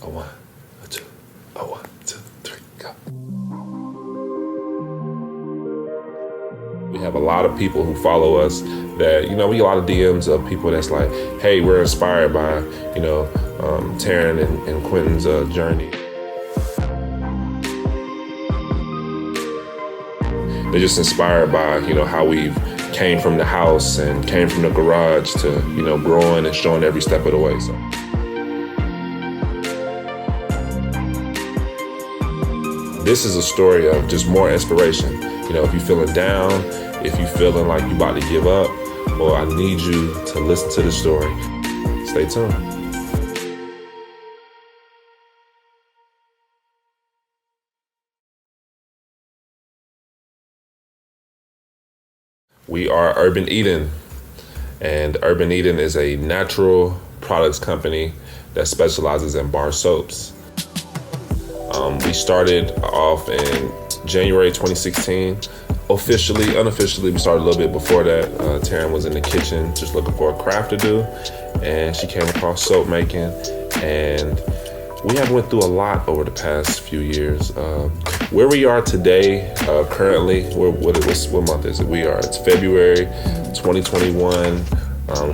A one, a two, a one, two, three, go. We have a lot of people who follow us that, we get a lot of DMs of people that's like, hey, we're inspired by, Taryn and Quentin's journey. They're just inspired by, how we've came from the house and came from the garage to, growing and showing every step of the way. So. This is a story of just more inspiration. If you're feeling down, if you're feeling like you're about to give up, well, I need you to listen to the story. Stay tuned. We are Urban Eden, and Urban Eden is a natural products company that specializes in bar soaps. We started off in January 2016. Unofficially, we started a little bit before that. Taryn was in the kitchen just looking for a craft to do, and she came across soap making, and we have went through a lot over the past few years. Where we are today, currently, what month is it? It's February 2021.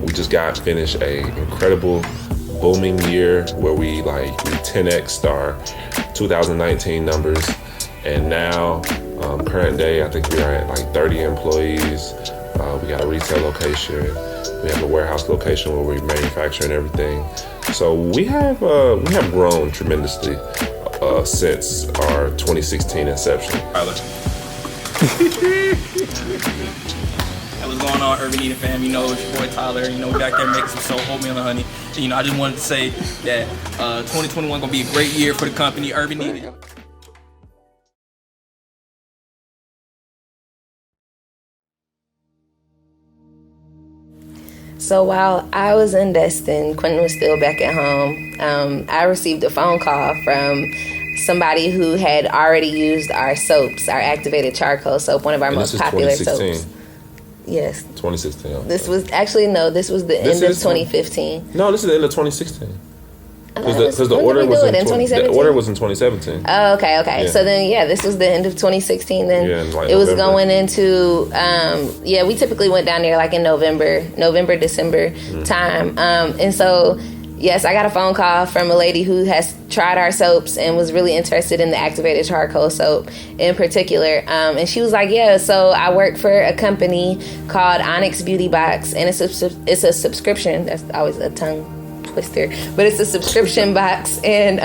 We just got finished a incredible booming year where we 10x'd our 2019 numbers, and now current day I think we are at 30 employees. We got a retail location, we have a warehouse location where we manufacture and everything. So we have grown tremendously since our 2016 inception. Tyler. Hey, what's going on, Urban Eden fam? It's your boy Tyler. We back there making some soap, oatmeal and honey. And, I just wanted to say that 2021 gonna be a great year for the company, Urban Eden. So while I was in Destin, Quentin was still back at home. I received a phone call from somebody who had already used our soaps, our activated charcoal soap, one of our most popular soaps. Yes. 2016. Okay. This was the end of 2015. No, this is the end of 2016. Because the order was in 2017. The order was in 2017. Oh, okay. Yeah. So then, this was the end of 2016. Then it was going into, we typically went down there in November, December time. And so, yes, I got a phone call from a lady who has tried our soaps and was really interested in the activated charcoal soap in particular. And she was like, so I work for a company called OnyxBox, and it's a subscription. That's always a tongue twister, but it's a subscription box, and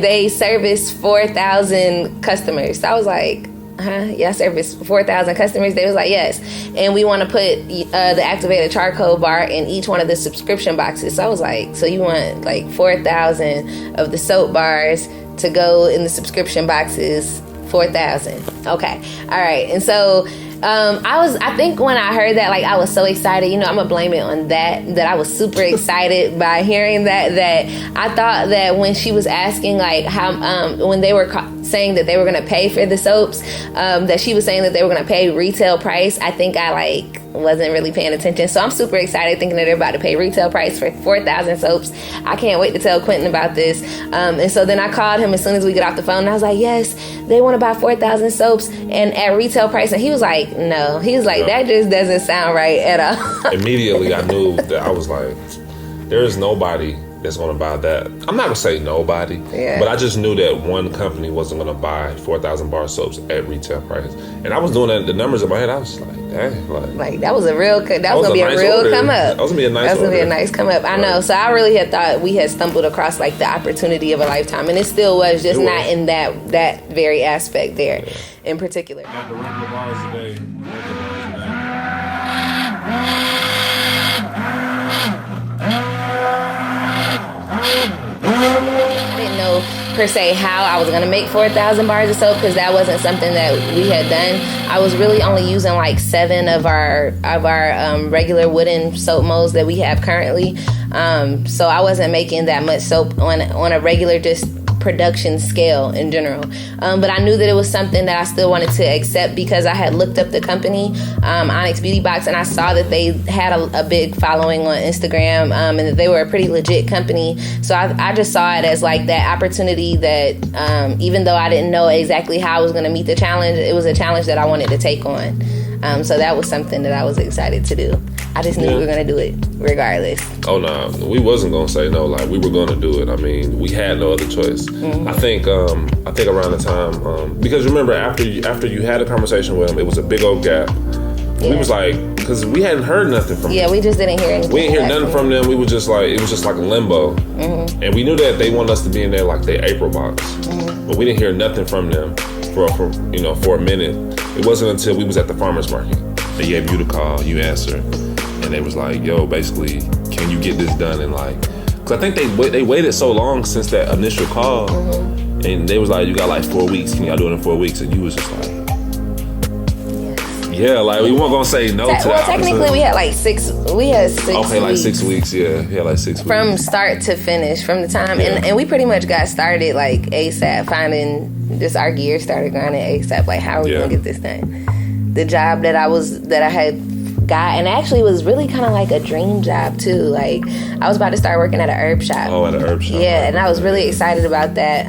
they service 4,000 customers. So I was like, I service 4,000 customers. They was like, yes, and we want to put the activated charcoal bar in each one of the subscription boxes. So I was like, so you want 4,000 of the soap bars to go in the subscription boxes? 4,000. Okay, all right. And so I think when I heard that, I was so excited. I'm gonna blame it on that I was super excited by hearing that I thought that when she was asking how when they were saying that they were gonna pay for the soaps, that she was saying that they were gonna pay retail price. I think I wasn't really paying attention. So I'm super excited thinking that they're about to pay retail price for 4,000 soaps. I can't wait to tell Quentin about this. And so then I called him as soon as we get off the phone, and I was like, yes, they want to buy 4,000 soaps and at retail price. And he was like, no. He was like, no, that just doesn't sound right at all. Immediately I knew that I was like, there is nobody that's going to buy that. I'm not going to say nobody, but I just knew that one company wasn't going to buy 4,000 bar soaps at retail price. And I was doing the numbers in my head. I was like, dang. That was a real, that was going to be a real come up. That was going to be a nice That was going to be a nice come up. I know. So I really had thought we had stumbled across the opportunity of a lifetime. And it still was, just not in that very aspect there in particular. Got the regular bars today. I didn't know per se how I was going to make 4,000 bars of soap, because that wasn't something that we had done. I was really only using 7 of our regular wooden soap molds that we have currently. So I wasn't making that much soap on a regular just production scale in general. But I knew that it was something that I still wanted to accept because I had looked up the company, OnyxBox, and I saw that they had a big following on Instagram, and that they were a pretty legit company. So I just saw it as like that opportunity that even though I didn't know exactly how I was going to meet the challenge, it was a challenge that I wanted to take on. So that was something that I was excited to do. I just knew we were going to do it regardless. Oh, no. We wasn't going to say no. Like, we were going to do it. I mean, we had no other choice. I think around the time, because remember, after you had a conversation with him, it was a big old gap. Yeah. We was like, because we hadn't heard nothing from them. Yeah, we just didn't hear anything. We didn't hear nothing from them. We were just like, it was just like a limbo. And we knew that they wanted us to be in there like their April box. But we didn't hear nothing from them for a minute. It wasn't until we was at the farmer's market. They gave you the call, you answered. And they was like, yo, basically, can you get this done? And like, because I think they waited so long since that initial call. And they was like, you got like 4 weeks. Can y'all do it in 4 weeks? And you was just like, yeah, like we weren't gonna say no to that. Well, technically, we had like 6 weeks. Okay, like 6 weeks, yeah. Yeah, like 6 weeks. From start to finish, from the time. And we pretty much got started like ASAP, finding just our gear started grinding ASAP. Like, how are we gonna get this done? The job that I had got, and actually was really kind of like a dream job too. Like, I was about to start working at an herb shop. Oh, at an herb shop. Yeah, and I was really excited about that.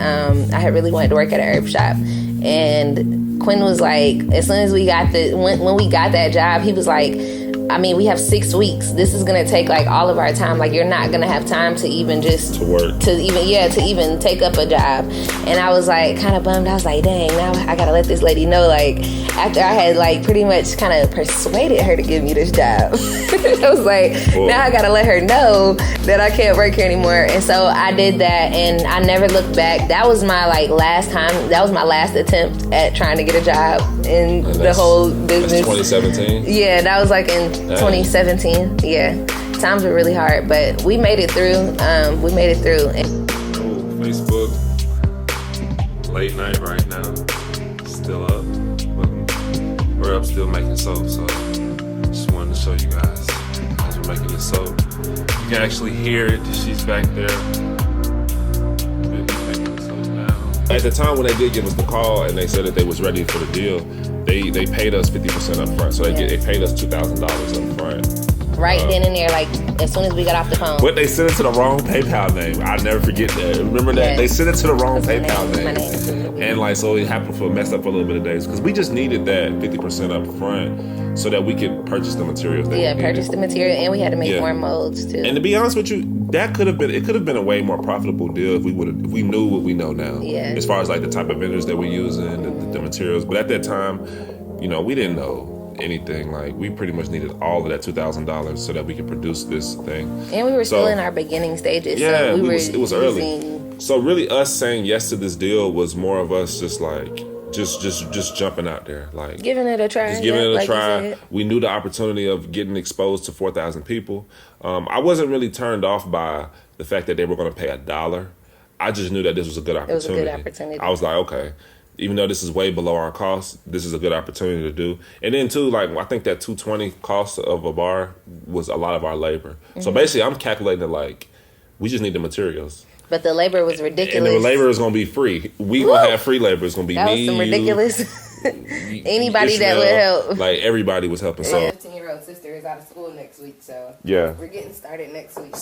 I had really wanted to work at an herb shop. And Quinn was like, as soon as we got when we got that job, he was like, I mean, we have 6 weeks. This is gonna take like all of our time. Like, you're not gonna have time to even just to even take up a job. And I was like kind of bummed. I was like, dang, now I gotta let this lady know. Like, after I had like pretty much kind of persuaded her to give me this job, I was like, now I gotta let her know that I can't work here anymore. And so I did that, and I never looked back. That was my like last time. That was my last attempt at trying to get a job in the whole business. That's 2017. Yeah, that was like in 2017. Yeah, times were really hard, but we made it through. Facebook, late night right now, still up. We're up still making soap, so just wanted to show you guys as we're making the soap. You can actually hear it. She's back there. Making the soap now. At the time when they did give us the call and they said that they was ready for the deal, they paid us 50% up front. So they paid us $2,000 up front. Right then and there, like as soon as we got off the phone. But they sent it to the wrong PayPal name. I'll never forget that. Remember that? Yeah. They sent it to the wrong PayPal name. And like, so it happened for messed up for a little bit of days. Because we just needed that 50% up front so that we could purchase the materials that we needed. Purchase the material, and we had to make more molds too. And to be honest with you, it could have been a way more profitable deal if we knew what we know now. Yeah. As far as like the type of vendors that we're using, the materials. But at that time, we didn't know anything. Like, we pretty much needed all of that $2,000 so that we could produce this thing. And we were still in our beginning stages. Yeah, so it was early. So really, us saying yes to this deal was more of us just like just jumping out there, like giving it a try. Just giving it a try. We knew the opportunity of getting exposed to 4,000 people. I wasn't really turned off by the fact that they were going to pay $1. I just knew that this was a good opportunity. It was a good opportunity. I was like, okay, even though this is way below our cost, this is a good opportunity to do. And then too, like, I think that $220 cost of a bar was a lot of our labor. Mm-hmm. So basically, I'm calculating it like we just need the materials. But the labor was ridiculous. And the labor is gonna be free. We gonna have free labor. It's gonna be that me, was some ridiculous. Anybody Ishmael, that would help. Like, everybody was helping. So, 15-year-old sister is out of school next week, so yeah, we're getting started next week.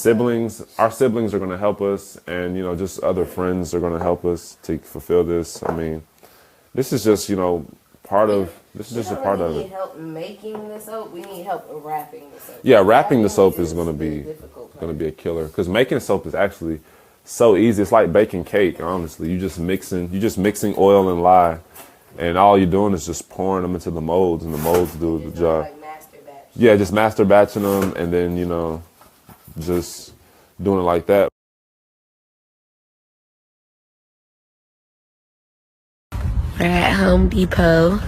Our siblings are gonna help us, and just other friends are gonna help us to fulfill this. I mean, this is just part of. This is just a part of it. We need help making the soap. We need help wrapping the soap. Yeah, wrapping the soap is gonna be a killer, because making soap is actually so easy. It's like baking cake. Honestly, you're just mixing oil and lye, and all you're doing is just pouring them into the molds, and the molds do the job. Like master batch. Yeah, just master batching them, and then just doing it like that. We're at Home Depot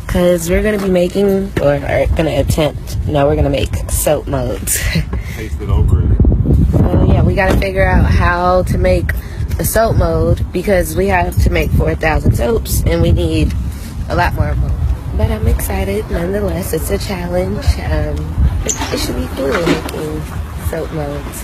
because we're going to be making, or are going to attempt, no, we're going to make soap molds. Taste it over it. So yeah, we got to figure out how to make a soap mold, because we have to make 4,000 soaps and we need a lot more mold. But I'm excited nonetheless. It's a challenge. It should be cool making soap molds.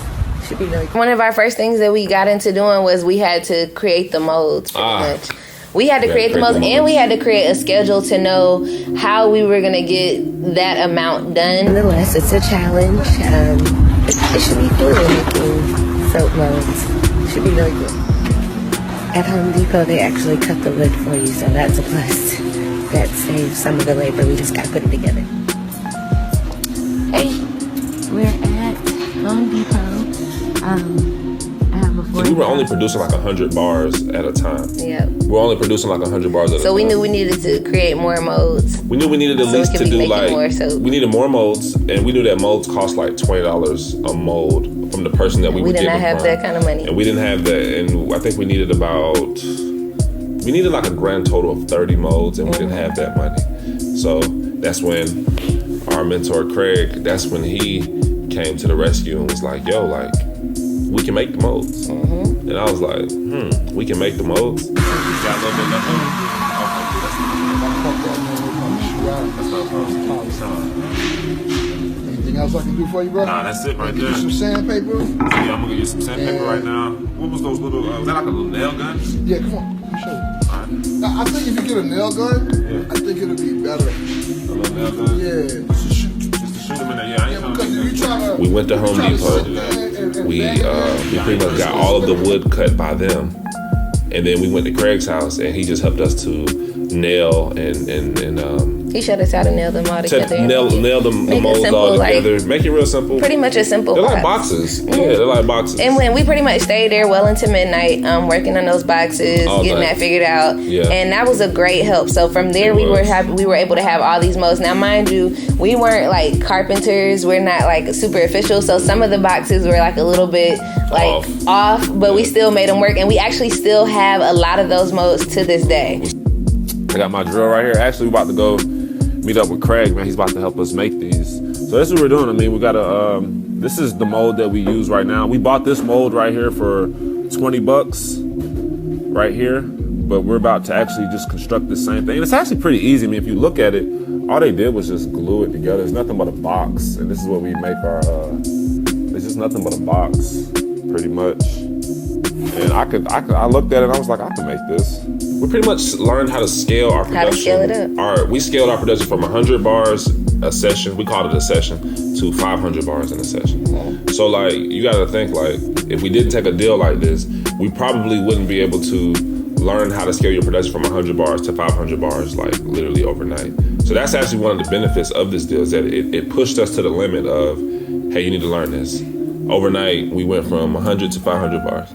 Should be really One of our first things that we got into doing was we had to create the molds pretty much. We had to create the molds, and we had to create a schedule to know how we were going to get that amount done. Nonetheless, it's a challenge. It should be fun making soap molds. Should be really good. At Home Depot, they actually cut the wood for you, so that's a plus. That saves some of the labor. We just got to put it together. Hey, we're at Home Depot. I have a we were only producing like 100 bars at a time. Yep. We were only producing like 100 bars at a time. So we knew we needed to create more molds. We knew we needed at least to do like more soap. We needed more molds, and we knew that molds cost like $20 a mold from the person that we were getting from. We did not have that kind of money. And we didn't have that, and I think we needed like a grand total of 30 molds, and we didn't have that money. So that's when our mentor Craig, that's when he came to the rescue and was like, yo, like, we can make the molds. And I was like, we can make the molds? Got a little bit left over? Anything else I can do for you, bro? Nah, that's it right there. Get you some sandpaper? Yeah, I'm gonna get you some sandpaper right now. What was those little, was that like a little nail gun? Yeah, come on. Let me show you. All right. Now, I think if you get a nail gun, I think it'll be better. A little nail gun? Yeah, just to shoot them in there. Yeah, I ain't because if you try to... We went to Home Depot. We pretty much got all of the wood cut by them. And then we went to Craig's house, and he just helped us to nail and he showed us how to nail them all together. Nail the molds all together. Make it real simple. Pretty much a simple They're box. like boxes. Yeah, they're like boxes. And when we pretty much stayed there well into midnight, working on those boxes, getting that figured out. Yeah. And that was a great help. So from there, we were able to have all these molds. Now, mind you, we weren't like carpenters. We're not like super official. So some of the boxes were like a little bit like off, but we still made them work. And we actually still have a lot of those molds to this day. I got my drill right here. Actually, we're about to go meet up with Craig, man. He's about to help us make these. So that's what we're doing. I mean, we got a, this is the mold that we use right now. We bought this mold right here for $20 right here, but we're about to actually just construct the same thing. And it's actually pretty easy. I mean, if you look at it, all they did was just glue it together. It's nothing but a box. And this is what we make our, it's just nothing but a box, pretty much. And I looked at it and I was like, I can make this. We pretty much learned how to scale our production. How to scale it up. We scaled our production from 100 bars a session, we called it a session, to 500 bars in a session. So like, you gotta think like, if we didn't take a deal like this, we probably wouldn't be able to learn how to scale your production from 100 bars to 500 bars, like literally overnight. So that's actually one of the benefits of this deal, is that it pushed us to the limit of, hey, you need to learn this. Overnight, we went from 100 to 500 bars.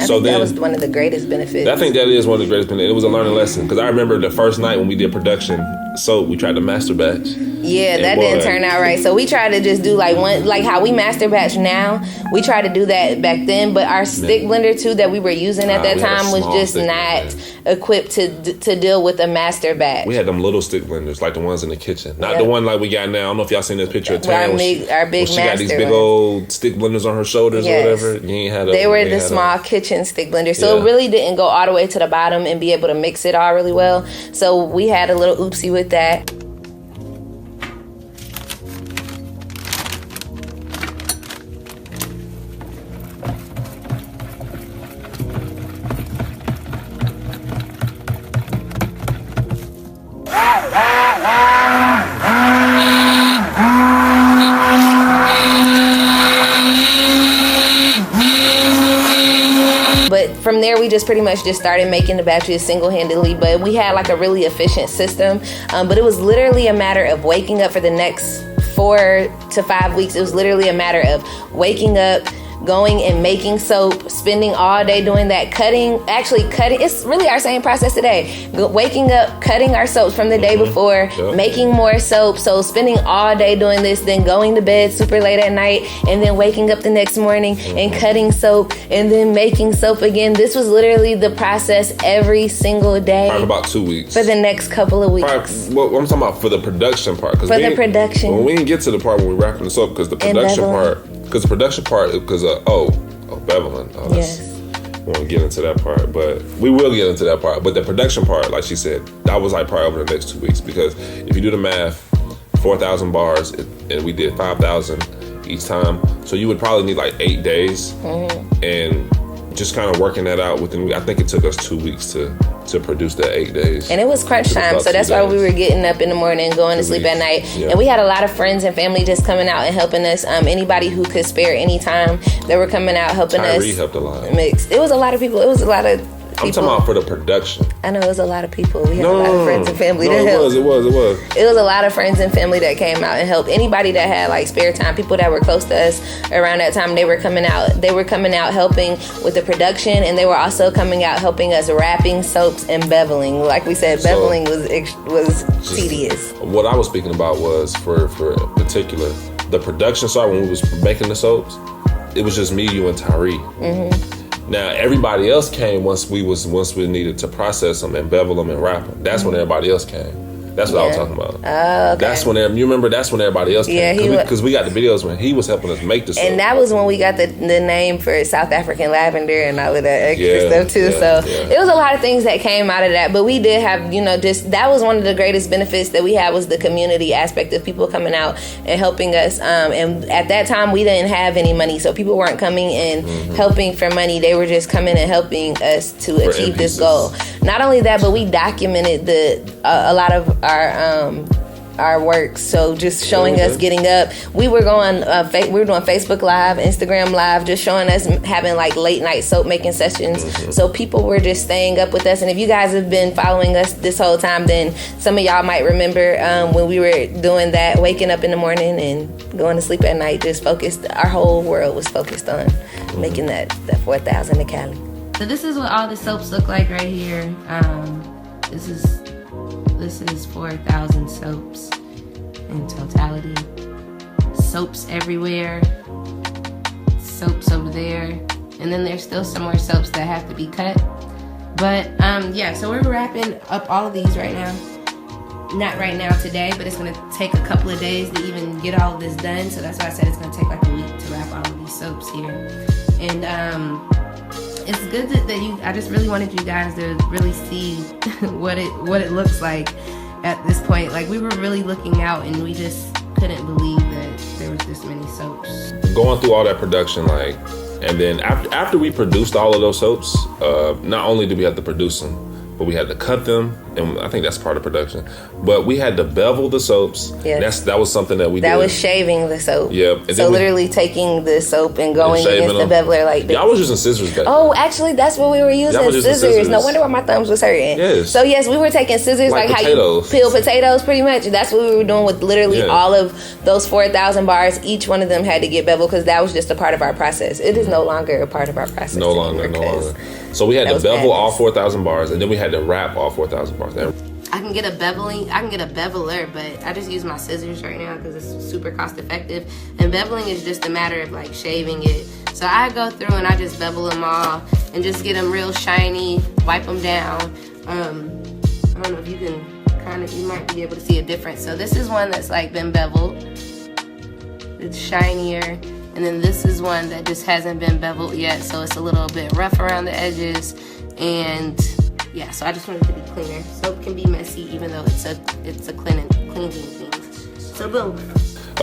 I think that was one of the greatest benefits. I think that is one of the greatest benefits. It was a learning lesson. Because I remember the first night when we did production, so we tried to master batch. Yeah, that didn't turn out right. So we tried to just do like one, like how we master batch now. We tried to do that back then, but our stick blender too that we were using at that time was just not equipped to deal with a master batch. We had them little stick blenders, like the ones in the kitchen, not the one like we got now. I don't know if y'all seen this picture of Tam. Our big she master got these big old stick blenders on her shoulders or whatever. You ain't had they were the small kitchen stick blender, so it really didn't go all the way to the bottom and be able to mix it all really well. So we had a little oopsie with that. But from there, we just pretty much just started making the batches single-handedly. But we had like a really efficient system. But it was literally a matter of waking up for the next 4 to 5 weeks. It was literally a matter of waking up, going and making soap, spending all day doing that, cutting. It's really our same process today. Waking up, cutting our soaps from the day before, making more soap. So spending all day doing this, then going to bed super late at night, and then waking up the next morning and cutting soap, and then making soap again. This was literally the process every single day. Probably about 2 weeks. For the next couple of weeks. Well, I'm talking about for the production part. For the production. When we didn't get to the part when we wrapping the soap, because the production part, beveling. Oh, yes. We won't get into that part, but we will get into that part. But the production part, like she said, that was like probably over the next 2 weeks, because if you do the math, 4,000 bars, and we did 5,000 each time. So you would probably need like 8 days. And just kind of working that out within, I think it took us 2 weeks to produce that 8 days. And it was crunch time, so that's why we were getting up in the morning, going to sleep at night. Yeah. And we had a lot of friends and family just coming out and helping us. Anybody who could spare any time, they were coming out helping us. Tyree helped a lot. Mix. It was a lot of people. It was a lot of people. I'm talking about for the production. I know it was a lot of people. We had a lot of friends and family that helped. It was a lot of friends and family that came out and helped. Anybody that had like spare time, people that were close to us around that time, they were coming out. They were coming out helping with the production, and they were also coming out helping us wrapping soaps and beveling. Like we said, beveling was tedious. What I was speaking about was for particular the production side when we was making the soaps. It was just me, you, and Tyree. Now everybody else came once we needed to process them and bevel them and wrap them. That's when everybody else came. That's what I was talking about. Okay. That's when you remember. That's when everybody else came. Yeah, because we got the videos when he was helping us make the soap. And that was when we got the name for South African lavender and all of that extra stuff too. It was a lot of things that came out of that. But we did have, just that was one of the greatest benefits that we had was the community aspect of people coming out and helping us. And at that time we didn't have any money, so people weren't coming and helping for money. They were just coming and helping us to achieve this goal. Not only that, but we documented a lot of our work, so just showing us getting up. We were going we were doing Facebook Live, Instagram Live, just showing us having like late night soap making sessions. So people were just staying up with us. And if you guys have been following us this whole time, then some of y'all might remember when we were doing that, waking up in the morning and going to sleep at night, just focused. Our whole world was focused on making that 4,000 to Cali. So this is what all the soaps look like right here. This is 4,000 soaps in totality. Soaps everywhere. Soaps over there. And then there's still some more soaps that have to be cut. But so we're wrapping up all of these right now. Not right now today, but it's going to take a couple of days to even get all of this done. So that's why I said it's going to take like a week to wrap all of these soaps here. And it's good that I just really wanted you guys to really see what it looks like at this point. Like we were really looking out and we just couldn't believe that there was this many soaps. Going through all that production, and then after we produced all of those soaps, not only did we have to produce them, but we had to cut them, and I think that's part of production. But we had to bevel the soaps. Yes. That was something that we did. That was shaving the soap. Yeah. So literally taking the soap and going against the beveler like this. Yeah, I was using scissors back then. Oh, actually, that's what we were using, scissors. No wonder why my thumbs was hurting. Yes. So yes, we were taking scissors like how you peel potatoes pretty much. That's what we were doing with literally all of those 4,000 bars. Each one of them had to get beveled because that was just a part of our process. It is no longer a part of our process. No longer. So we had to bevel all 4,000 bars, and then we had to wrap all 4,000 bars. I can get a beveler, but I just use my scissors right now because it's super cost effective. And beveling is just a matter of like shaving it. So I go through and I just bevel them all and just get them real shiny, wipe them down. I don't know if you can you might be able to see a difference. So this is one that's like been beveled. It's shinier. And then this is one that just hasn't been beveled yet, so it's a little bit rough around the edges. And yeah, so I just want it to be cleaner. Soap can be messy even though it's a cleansing thing. So boom.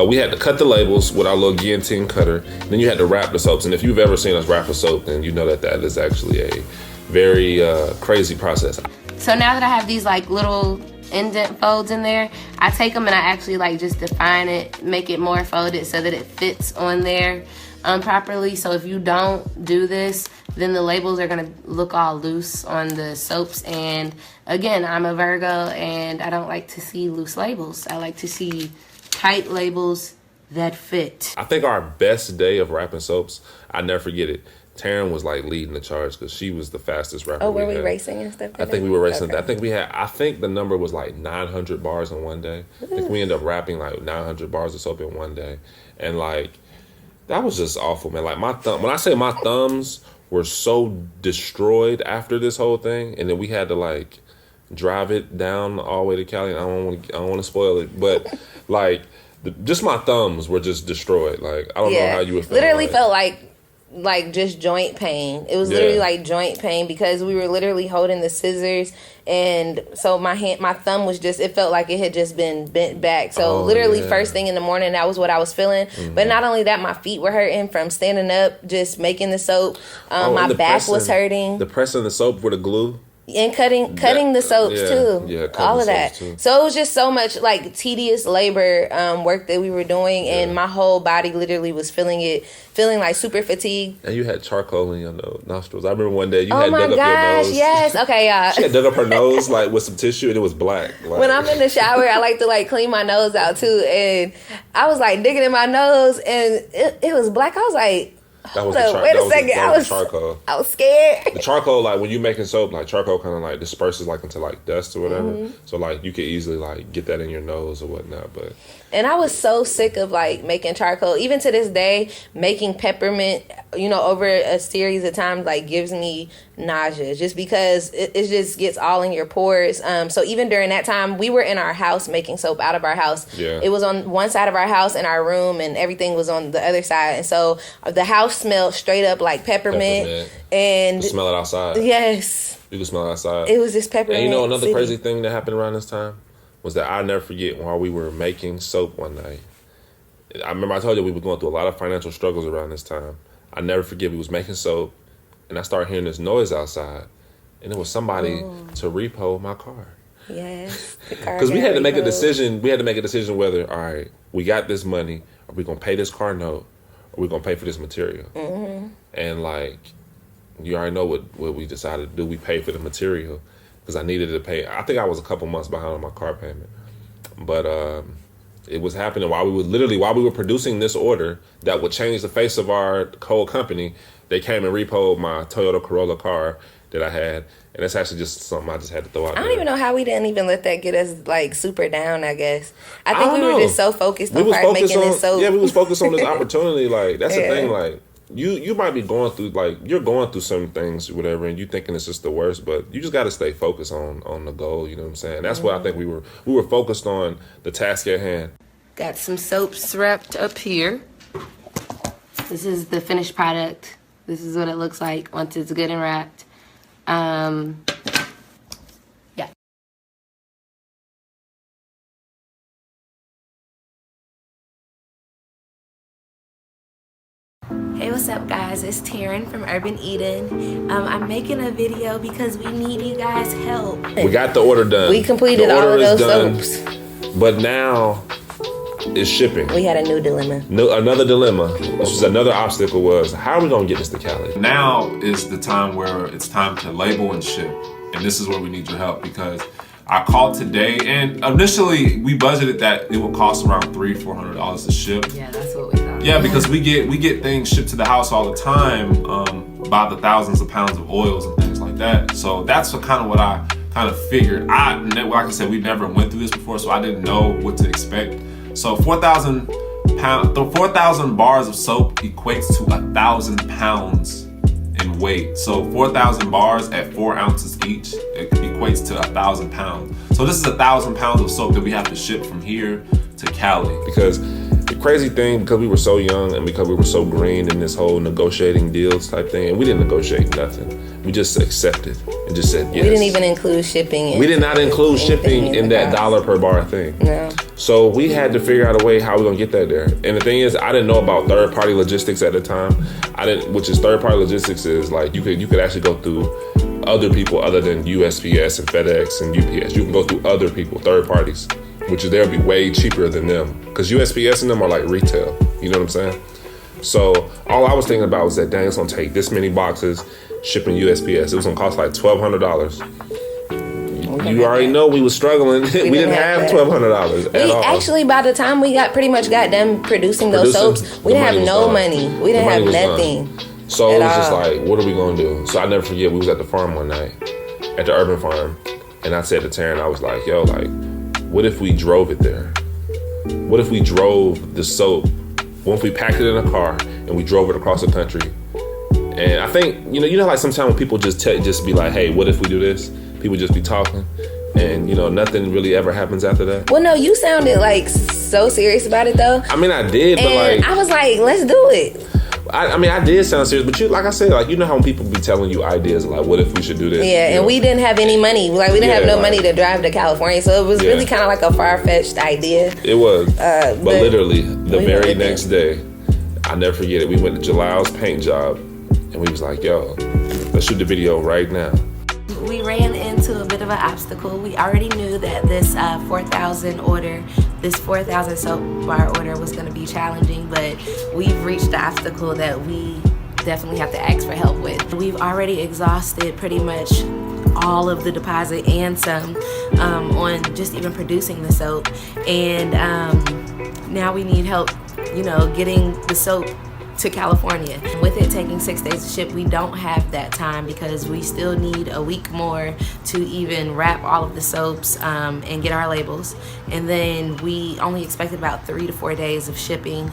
We had to cut the labels with our little guillotine cutter. Then you had to wrap the soaps. And if you've ever seen us wrap a soap, then you know that is actually a very crazy process. So now that I have these like little indent folds in there, I take them and I actually like just define it, make it more folded so that it fits on there properly. So if you don't do this, then the labels are gonna look all loose on the soaps. And again, I'm a Virgo and I don't like to see loose labels. I like to see tight labels that fit. I think our best day of wrapping soaps, I never forget it. Taryn was like leading the charge because she was the fastest rapper. Oh, were we racing and stuff? I think we were racing. Okay. I think the number was like 900 bars in one day. I think we ended up wrapping like 900 bars of soap in one day. And like, that was just awful, man. Like when I say my thumbs were so destroyed after this whole thing, and then we had to like drive it down all the way to Cali. And I don't want to spoil it, but like just my thumbs were just destroyed. Like I don't know how you would feel. Literally felt like like just joint pain. It was literally like joint pain because we were literally holding the scissors, and so my thumb was just, it felt like it had just been bent back. So literally first thing in the morning, that was what I was feeling. But not only that, my feet were hurting from standing up, just making the soap. My back was hurting. The pressing the soap with the glue. And cutting the soaps too. Yeah, all of that. Too. So it was just so much like tedious labor work that we were doing, and my whole body literally was feeling like super fatigued. And you had charcoal in your nostrils. I remember one day you had dug up your nose. Yes. Okay, y'all. She had dug up her nose like with some tissue, and it was black. Like, when I'm in the shower, I like to like clean my nose out too, and I was like digging in my nose, and it was black. I was like, wait a second. I was charcoal. I was scared. The charcoal, like when you making soap, like charcoal kind of like disperses like into like dust or whatever. So like you could easily like get that in your nose or whatnot. But and I was so sick of like making charcoal. Even to this day, making peppermint, over a series of times like gives me nausea just because it just gets all in your pores. So even during that time, we were in our house making soap out of our house. Yeah. It was on one side of our house in our room, and everything was on the other side. And so the house smelled straight up like peppermint. And you could smell it outside. Yes. You could smell it outside. It was just peppermint. And another crazy thing that happened around this time was that I'll never forget while we were making soap one night. I remember I told you we were going through a lot of financial struggles around this time. I never forget we was making soap, and I started hearing this noise outside, and it was somebody to repo my car. Yes. Because we had to make a decision. We had to make a decision whether, all right, we got this money, are we going to pay this car note, or we going to pay for this material? And like, you already know what we decided to do. We paid for the material because I needed to pay. I think I was a couple months behind on my car payment. But it was happening while we were producing this order that would change the face of our whole company. They came and repoed my Toyota Corolla car that I had. And that's actually just something I just had to throw out there. I don't even know how we didn't even let that get us like super down, I guess. I think we were just so focused on making this soap. Yeah, we was focused on this opportunity. Like, that's the thing. Like, you might be going through, like, you're going through some things, whatever, and you thinking it's just the worst, but you just got to stay focused on the goal, you know what I'm saying? That's what I think we were focused on, the task at hand. Got some soaps wrapped up here. This is the finished product. This is what it looks like once it's good and wrapped. Yeah. Hey, what's up, guys? It's Taryn from Urban Eden. I'm making a video because we need you guys' help. We got the order done. We completed all of those soaps. But now it's shipping. We had a new dilemma. Another dilemma, which is another obstacle, was how are we going to get this to Cali? Now is the time where it's time to label and ship. And this is where we need your help, because I called today, and initially we budgeted that it would cost around $300-400 to ship. Yeah, that's what we thought. Yeah, because we get things shipped to the house all the time by the thousands of pounds of oils and things like that. So that's kind of what I kind of figured. Like I said, we never went through this before, so I didn't know what to expect. So 4,000 bars of soap equates to 1,000 pounds in weight. So 4,000 bars at 4 ounces each, it equates to 1,000 pounds. So this is 1,000 pounds of soap that we have to ship from here to Cali. Because the crazy thing, because we were so young and because we were so green in this whole negotiating deals type thing, and we didn't negotiate nothing. We just accepted and just said yes. We didn't even include shipping. We did not include shipping in that $1 per bar thing. No. So we had to figure out a way how we're gonna get that there. And the thing is, I didn't know about third-party logistics at the time. Which is third-party logistics is like you could actually go through other people other than USPS and FedEx and UPS. You can go through other people, third parties, which they'll be way cheaper than them. Because USPS and them are like retail. You know what I'm saying? So all I was thinking about was that, dang, it's gonna take this many boxes shipping USPS. It was gonna cost like $1,200. You already know we was struggling. We didn't have $1,200 at all. Actually, by the time we got done producing those soaps, we didn't have no money. We didn't have nothing. So it was just like, what are we gonna do? So I never forget, we was at the farm one night, at the urban farm, and I said to Taryn, I was like, yo, like, what if we drove it there? What if we drove the soap? What if we packed it in a car and we drove it across the country? And I think, you know, like sometimes when people just be like, hey, what if we do this? People just be talking, and nothing really ever happens after that. Well, no, you sounded like so serious about it though. I mean, I did, but and like I was like, let's do it. I mean, I did sound serious, but like I said, like, you know how people be telling you ideas, like, what if we should do this? Yeah, and we didn't have any money. Like, we didn't have no money to drive to California, so it was really kind of like a far-fetched idea. It was. But literally, the very next day, I'll never forget it, we went to Jalal's paint job, and we was like, yo, let's shoot the video right now. We ran into a bit of an obstacle. We already knew that this 4,000 soap bar order was going to be challenging, but we've reached the obstacle that we definitely have to ask for help with. We've already exhausted pretty much all of the deposit and some on just even producing the soap, and now we need help, you know, getting the soap to California. With it taking 6 days to ship, we don't have that time because we still need a week more to even wrap all of the soaps and get our labels. And then we only expected about 3 to 4 days of shipping.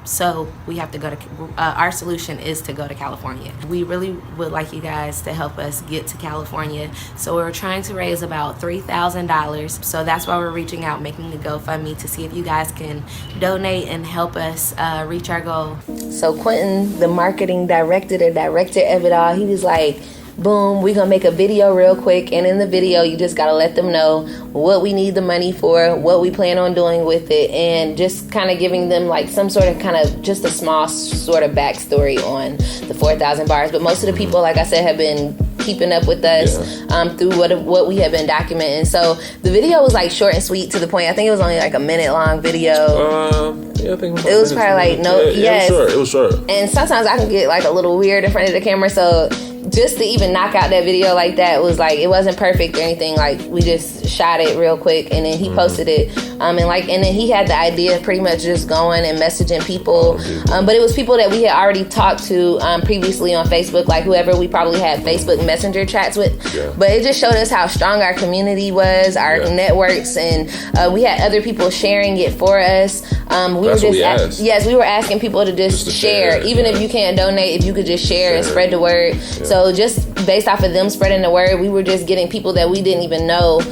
So we have to go to, our solution is to go to California. We really would like you guys to help us get to California. So we're trying to raise about $3,000. So that's why we're reaching out, making the GoFundMe to see if you guys can donate and help us reach our goal. So Quentin, the marketing director of it all, he was like, boom, we're gonna make a video real quick, and in the video you just gotta let them know what we need the money for, what we plan on doing with it, and just kind of giving them like some sort of kind of just a small sort of backstory on the 4,000 bars. But most of the people, like I said, have been keeping up with us through what we have been documenting. So the video was like short and sweet to the point. I think it was only like a minute long video. Yeah, I think it was probably like it was short. And sometimes I can get like a little weird in front of the camera, so just to even knock out that video like that was like, it wasn't perfect or anything. Like, we just shot it real quick and then he posted it. And then he had the idea of pretty much just going and messaging people. But it was people that we had already talked to previously on Facebook, like whoever we probably had Facebook Messenger chats with. But it just showed us how strong our community was, our networks, and we had other people sharing it for us. We were asking people to just share. Even if you can't donate, if you could just share and spread the word. So just based off of them spreading the word, we were just getting people that we didn't even know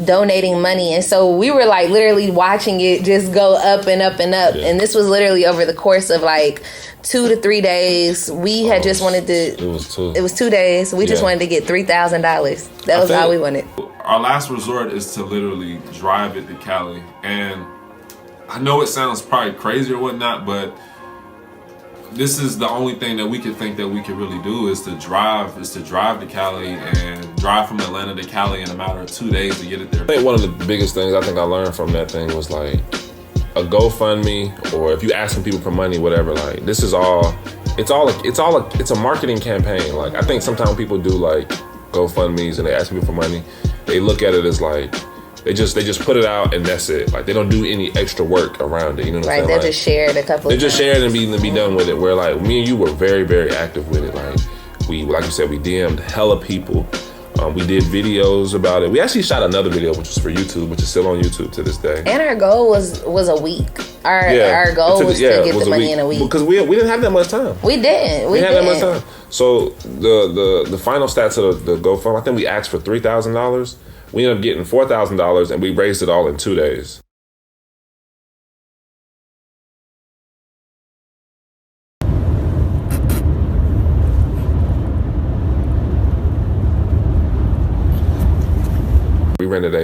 donating money. And so we were like literally watching it just go up and up and up. And this was literally over the course of like 2 to 3 days. We had just wanted to, it was 2 days. We just wanted to get $3,000. That was all we wanted. Our last resort is to literally drive it to Cali. And I know it sounds probably crazy or whatnot, but this is the only thing that we could think that we could really do is to drive to Cali and drive from Atlanta to Cali in a matter of 2 days to get it there. I think one of the biggest things I learned from that thing was like a GoFundMe, or if you asking people for money, whatever, like this is all, it's a marketing campaign. Like I think sometimes people do like GoFundMes and they ask people for money, they look at it as like, they just put it out and that's it. Like they don't do any extra work around it. You know what I'm saying? They like, just shared a couple. They just shared and be done with it. Where like me and you were very, very active with it. Like like you said, we DM'd hella people. We did videos about it. We actually shot another video, which was for YouTube, which is still on YouTube to this day. And our goal was a week. Our goal was to get the money in a week. Because we didn't have that much time. We didn't. We didn't have that much time. So the final stats of the GoFundMe, I think we asked for $3,000. We ended up getting $4,000 and we raised it all in 2 days. We rented what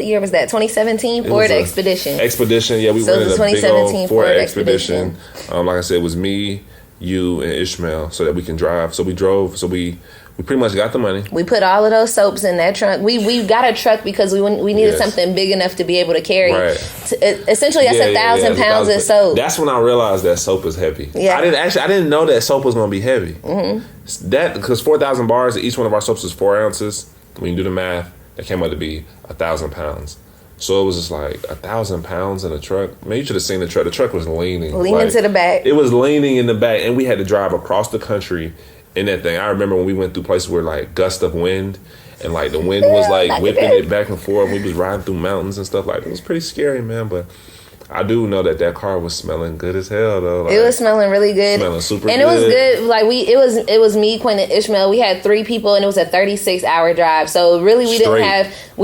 year was that? 2017 Ford Expedition. Expedition, yeah. We rented a big old Ford Expedition. Like I said, it was me, you, and Ishmael, so that we can drive. So we drove. So we pretty much got the money. We put all of those soaps in that trunk. We got a truck because we needed something big enough to be able to carry. Right. Essentially, that's 1,000 pounds of soap. That's when I realized that soap is heavy. Yeah. I didn't know that soap was going to be heavy. Mm-hmm. That because 4,000 bars, each one of our soaps is 4 ounces. When you do the math, that came out to be 1,000 pounds. So it was just like 1,000 pounds in a truck. Man, you should have seen the truck. The truck was leaning to the back. It was leaning in the back, and we had to drive across the country in that thing. I remember when we went through places where like gust of wind, and like the wind was like whipping it back and forth. We was riding through mountains and stuff. Like it was pretty scary, man. But I do know that car was smelling good as hell though. Like, it was smelling really good. Smelling super and good. And it was good. Like it was me, Quentin, Ishmael. We had 3 people and it was a 36-hour drive. So really we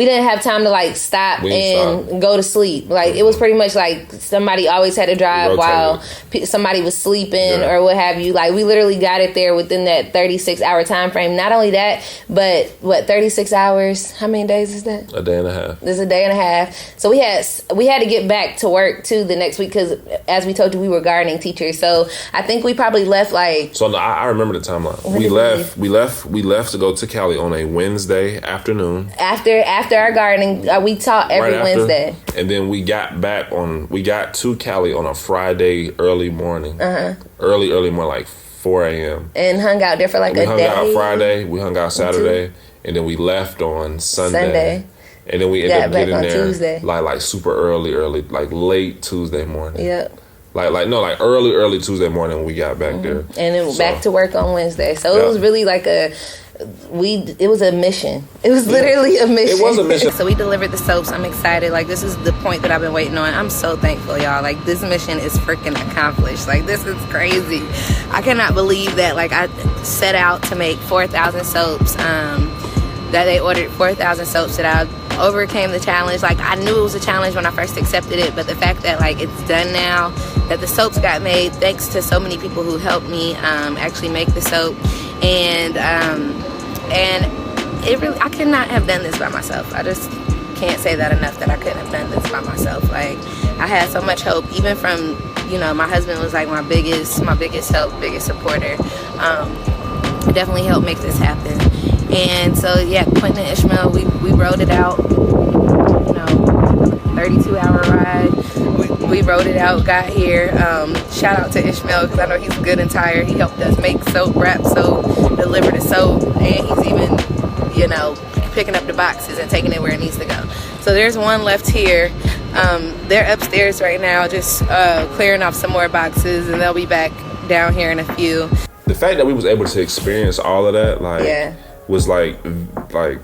didn't have time to like stop and go to sleep. Like it was pretty much like somebody always had to drive while somebody was sleeping or what have you. Like we literally got it there within that 36-hour time frame. Not only that, but 36 hours? How many days is that? A day and a half. It's a day and a half. So we had to get back to work too the next week because, as we told you, we were gardening teachers. So I think we probably left like. So I remember the timeline. We left to go to Cali on a Wednesday afternoon. After our gardening, we taught every Wednesday. And then we got to Cali on a Friday early morning. Early morning, like 4 a.m. And hung out there for like a day. We hung out Friday. We hung out Saturday. And then we left on Sunday. And then we ended up getting there Tuesday. like super early, like late Tuesday morning. Yep. Like early Tuesday morning when we got back there. And then back to work on Wednesday. So it was really like it was a mission. It was literally a mission. It was a mission. So we delivered the soaps. I'm excited. Like this is the point that I've been waiting on. I'm so thankful, y'all. Like this mission is freaking accomplished. Like this is crazy. I cannot believe that like I set out to make 4,000 soaps. That they ordered 4,000 soaps, that I overcame the challenge. Like I knew it was a challenge when I first accepted it, but the fact that like it's done now, that the soaps got made thanks to so many people who helped me actually make the soap, and it really, I could not have done this by myself. I just can't say that enough, that I couldn't have done this by myself. Like I had so much hope, even from my husband was like my biggest help, biggest supporter. Definitely helped make this happen. And so Quentin and Ishmael, we rode it out, 32-hour ride. We rode it out, got here. Shout out to Ishmael because I know he's good and tired. He helped us make soap, wrap soap, deliver the soap, and he's even picking up the boxes and taking it where it needs to go. So there's one left here. They're upstairs right now, just clearing off some more boxes, and they'll be back down here in a few. The fact that we was able to experience all of that, was like the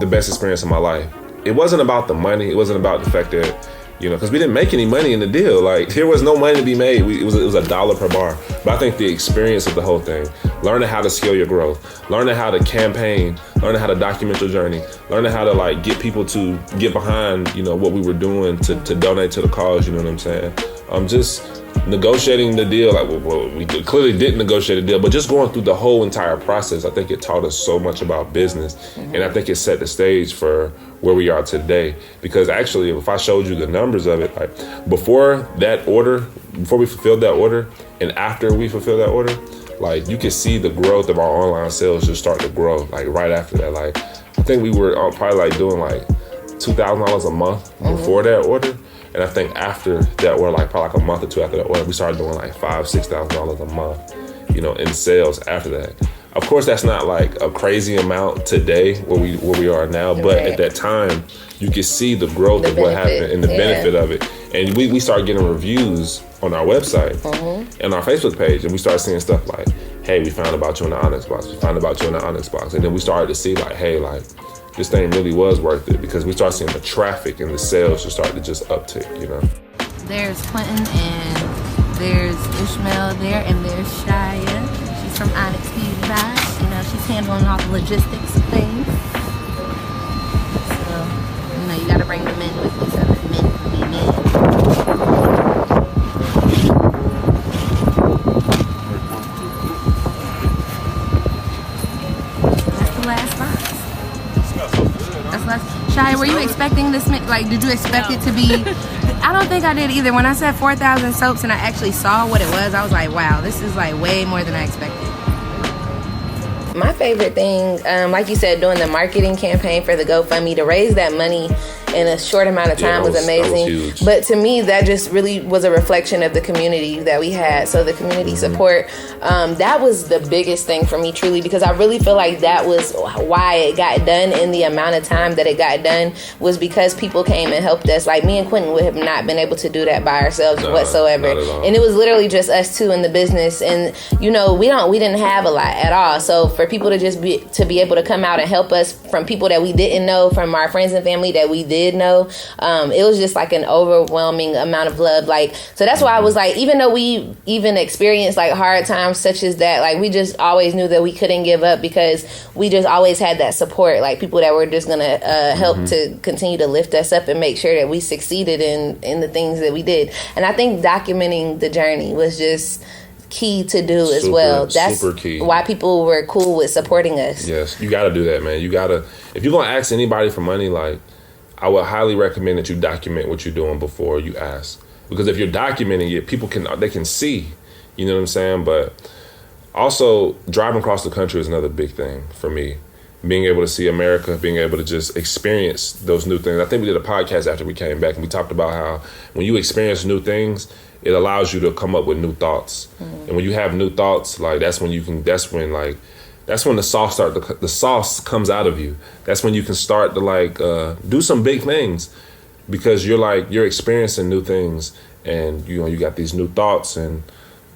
best experience of my life. It wasn't about the money. It wasn't about the fact that, because we didn't make any money in the deal. Like there was no money to be made. It was $1 per bar. But I think the experience of the whole thing, learning how to scale your growth, learning how to campaign, learning how to document your journey, learning how to like get people to get behind, what we were doing to donate to the cause. You know what I'm saying? Just negotiating the deal. Like we clearly didn't negotiate a deal, but just going through the whole entire process, I think it taught us so much about business, and I think it set the stage for where we are today. Because actually, if I showed you the numbers of it, like before we fulfilled that order, and after we fulfilled that order, like you could see the growth of our online sales just start to grow. Like right after that, like I think we were probably like doing like $2,000 a month before that order. And I think after that order, like probably like a month or two after that order, we started doing like $5,000-$6,000 a month, in sales after that. Of course, that's not like a crazy amount today where we are now, but at that time, you could see the growth of what happened and the benefit of it. And we started getting reviews on our website and our Facebook page, and we started seeing stuff like, hey, we found about you in the OnyxBox. We found about you in the OnyxBox. And then we started to see like, hey, like, this thing really was worth it, because we started seeing the traffic and the sales just started to just uptick, There's Quentin and there's Ishmael there, and there's Shia. She's from OnyxBox. She's handling all the logistics of things. So, you gotta bring the men with you so that the men can be men. That's the last box. Shia, were you expecting this? Like, did you expect it to be? I don't think I did either. When I said 4,000 soaps and I actually saw what it was, I was like, wow, this is like way more than I expected. My favorite thing, like you said, doing the marketing campaign for the GoFundMe to raise that money in a short amount of time was amazing. But to me, that just really was a reflection of the community that we had. So the community support, that was the biggest thing for me, truly, because I really feel like that was why it got done in the amount of time that it got done, was because people came and helped us. Like me and Quentin would have not been able to do that by ourselves whatsoever. And it was literally just us two in the business. And we didn't have a lot at all. So for people to just be able to come out and help us, from people that we didn't know, from our friends and family that we did did know. It was just like an overwhelming amount of love. Like, so that's why I was like, even though we even experienced like hard times such as that, like we just always knew that we couldn't give up because we just always had that support, like people that were just gonna help to continue to lift us up and make sure that we succeeded in the things that we did. And I think documenting the journey was just key to do as well. That's super key. Why people were cool with supporting us. Yes, you got to do that, man. You got to, if you're going to ask anybody for money, like, I would highly recommend that you document what you're doing before you ask. Because if you're documenting it, people can see, you know what I'm saying? But also, driving across the country is another big thing for me. Being able to see America, being able to just experience those new things. I think we did a podcast after we came back, and we talked about how when you experience new things, it allows you to come up with new thoughts. And when you have new thoughts, like that's when the sauce comes out of you. That's when you can start to do some big things, because you're experiencing new things, and you got these new thoughts, and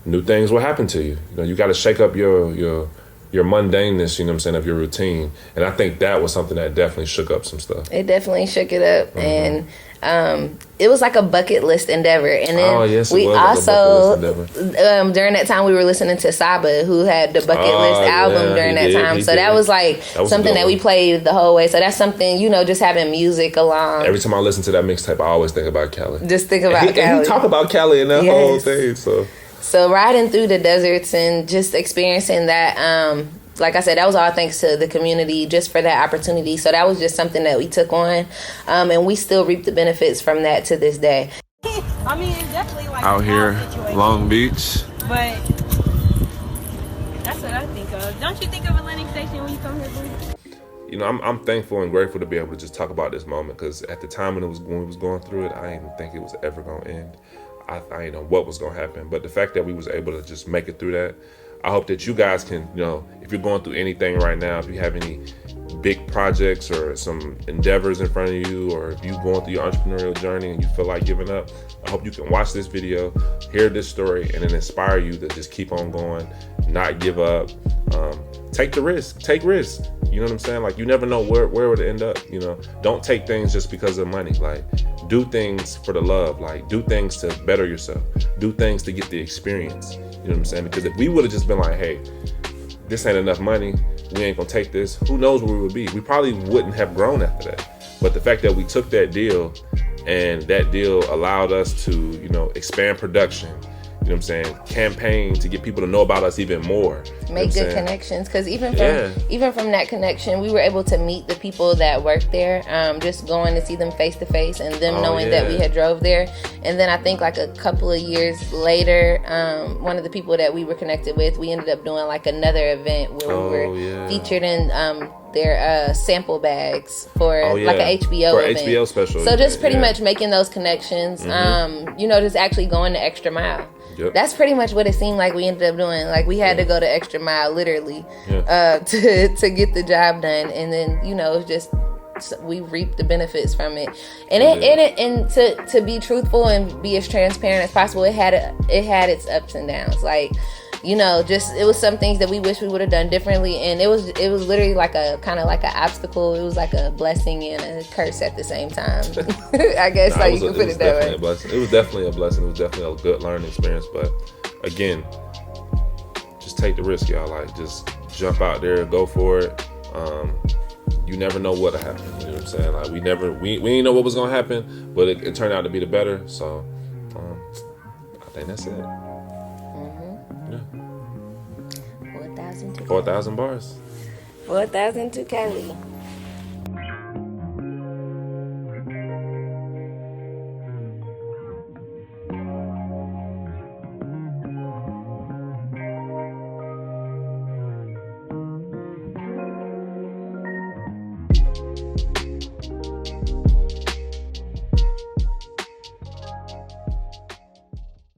new things will happen to you. You got to shake up your mundaneness, you know what I'm saying, of your routine. And I think that was something that definitely shook up some stuff. It definitely shook it up. And it was like a bucket list endeavor. And then we also, during that time, we were listening to Saba, who had the Bucket List album during that time. So that was like something that we played the whole way. So that's something, just having music along. Every time I listen to that mixtape, I always think about Cali. Just think about Cali. And he talk about Cali in that whole thing, So riding through the deserts and just experiencing that, like I said, that was all thanks to the community just for that opportunity. So that was just something that we took on, and we still reap the benefits from that to this day. I mean, it's definitely like out here, Long Beach. But that's what I think of. Don't you think of Atlantic Station when you come here, Boo? I'm thankful and grateful to be able to just talk about this moment, because at the time when we was going through it, I didn't think it was ever going to end. I didn't know what was going to happen, but the fact that we was able to just make it through that, I hope that you guys can, if you're going through anything right now, if you have any big projects or some endeavors in front of you, or if you're going through your entrepreneurial journey and you feel like giving up, I hope you can watch this video, hear this story, and then inspire you to just keep on going, not give up, take the risk, take risks. You know what I'm saying? Like, you never know where it would end up, Don't take things just because of money. Like, do things for the love. Like, do things to better yourself. Do things to get the experience. You know what I'm saying? Because if we would have just been like, hey, this ain't enough money, we ain't gonna take this, who knows where we would be? We probably wouldn't have grown after that. But the fact that we took that deal, and that deal allowed us to, expand production, you know what I'm saying, campaign to get people to know about us even more. Make good connections, because even from that connection, we were able to meet the people that worked there, just going to see them face to face, and them knowing that we had drove there. And then I think like a couple of years later, one of the people that we were connected with, we ended up doing like another event where we were featured in their sample bags for like an HBO event. HBO special. So just pretty much making those connections, just actually going the extra mile. Yep. That's pretty much what it seemed like we ended up doing. Like, we had to go the extra mile, literally, to get the job done. And then, it's just, we reaped the benefits from it. And to be truthful and be as transparent as possible, it had its ups and downs. Like, it was some things that we wish we would have done differently, and it was literally like a kind of like an obstacle. It was like a blessing and a curse at the same time. I guess you can put it that way. It was definitely a blessing. It was definitely a good learning experience. But again, just take the risk, y'all. Like, just jump out there, go for it. You never know what'll happen. You know what I'm saying? Like, we didn't know what was gonna happen, but it turned out to be the better. So I think that's it. 4,000 bars. 4,000 to Cali.